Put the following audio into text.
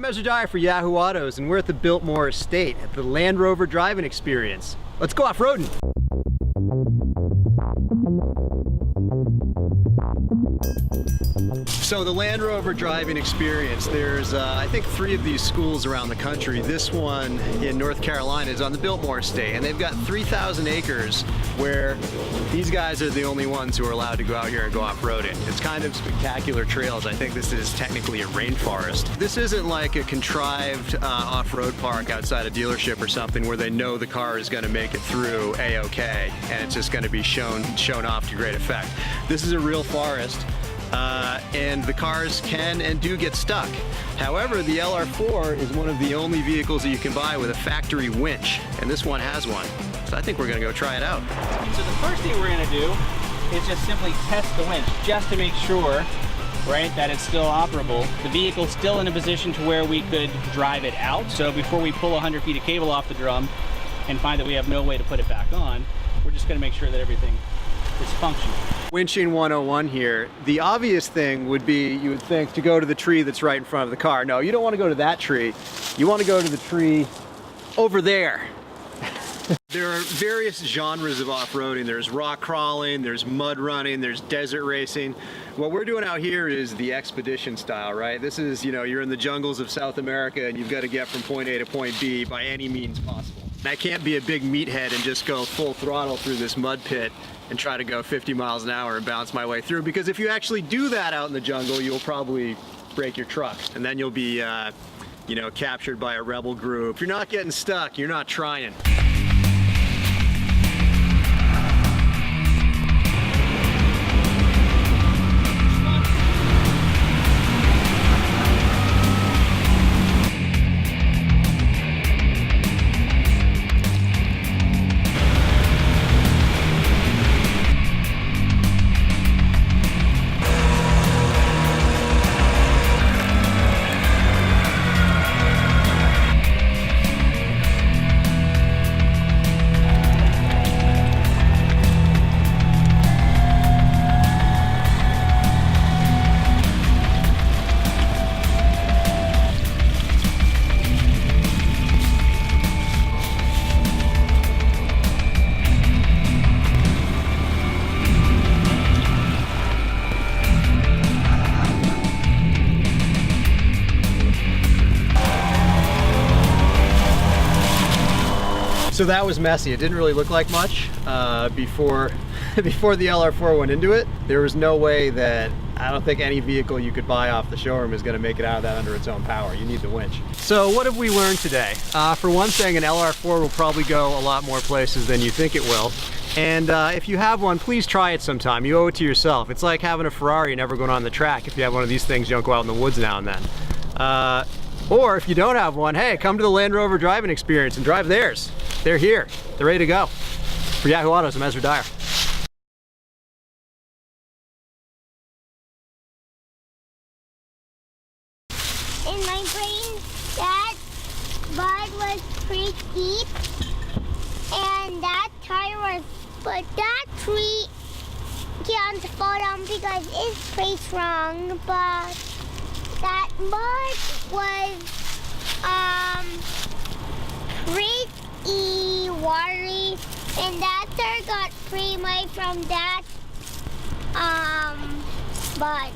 I'm Ezra Dyer for Yahoo Autos, and we're at the Biltmore estate at the Land Rover driving experience. Let's go off-roading. So the Land Rover driving experience, there's I think 3 of these schools around the country. This one in North Carolina is on the Biltmore estate, and they've got 3,000 acres where these guys are the only ones who are allowed to go out here and go off-roading. It's kind of spectacular trails. I think this is technically a rainforest. This isn't like a contrived off-road park outside a dealership or something where they know the car is going to make it through A-OK and it's just going to be shown off to great effect. This is a real forest. And the cars can and do get stuck. However, the LR4 is one of the only vehicles that you can buy with a factory winch, and this one has one. So I think we're gonna go try it out. So the first thing we're gonna do is just simply test the winch, just to make sure, right, that it's still operable. The vehicle's still in a position to where we could drive it out. So before we pull 100 feet of cable off the drum and find that we have no way to put it back on, we're just gonna make sure that everything is functional. Winching 101 here. The obvious thing would be, you would think, to go to the tree that's right in front of the car. No, you don't want to go to that tree. You want to go to the tree over there. There are various genres of off-roading. There's rock crawling, there's mud running, there's desert racing. What we're doing out here is the expedition style, right? This is, you know, you're in the jungles of South America and you've got to get from point A to point B by any means possible. And I can't be a big meathead and just go full throttle through this mud pit and try to go 50 miles an hour and bounce my way through, because if you actually do that out in the jungle, you'll probably break your truck, and then you'll be, you know, captured by a rebel group. If you're not getting stuck, you're not trying. So that was messy. It didn't really look like much before the LR4 went into it. There was no way that, I don't think any vehicle you could buy off the showroom is going to make it out of that under its own power. You need the winch. So what have we learned today? For one thing, an LR4 will probably go a lot more places than you think it will. And if you have one, please try it sometime. You owe it to yourself. It's like having a Ferrari and never going on the track. If you have one of these things, you don't go out in the woods now and then. Or if you don't have one, hey, come to the Land Rover driving experience and drive theirs. They're here. They're ready to go. For Yahoo Autos, I'm Ezra Dyer. In my brain, that bud was pretty deep, and that tire was, but that tree can't fall down because it's pretty strong, but that mud was pretty watery, and that tire got pretty mud from that bud.